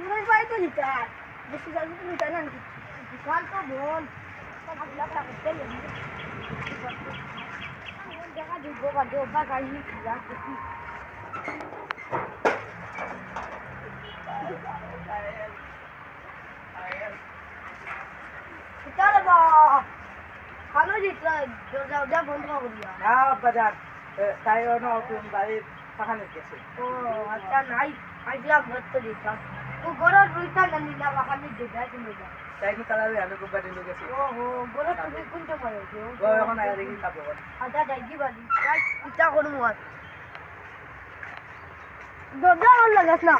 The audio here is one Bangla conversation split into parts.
তুই ভাই তো নিতার বেশি জানি তো নিতার না দোকান তো বল আগলা টাকা তেল দেখা দিব বাদে ওবা গাড়ি নিয়া দেখি চল বা খালো জিতলা দরজা বন্ধ করে দিয়া না বাজার তাই নতুন বাড়ি পাখানে গেছে ও আচ্ছা নাই আইলা ভর্ত দিতাম ও গরর রুইতা না নিলা বাখানে দিদা তুমি যা তাই কি তারা আমি খুব বাড়ি নিয়ে গেছি ও হো গরর তুমি কোনটা পারো ও এখন আয়া দেখি খাবো আচ্ছা যাই দিবালি যাই ইটা করমু আর দরজা আর লাগাস না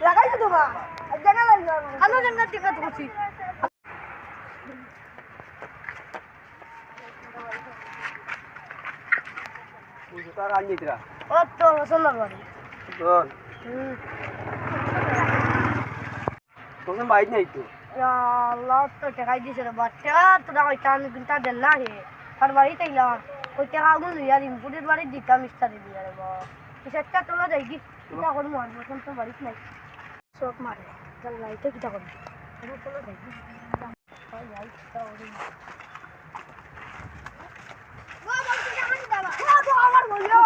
লাগাইছো তোমা জায়গা লাগবে আলো জায়গা টিকা করছি তার আনি দিরা ও তো সোনার বাড়ি তোর তোর বাইক নাই তো আল্লাহ তো টাকাই দিছে রে বাচ্চা তোরা ওই টান কিনটা দেন না হে তার বাড়ি তাইলাম ওই টাকা আগুন লইয়া রিমপুরের বাড়ি দিতাম ইস্তারি দিয়া রে বা সেটা তোলা যাই কি কিটা করবো আর বসন তো বাড়িতে নাই চোখ মারে তার লাইতে কিটা করবো তোলা যাই কি আমার বলিও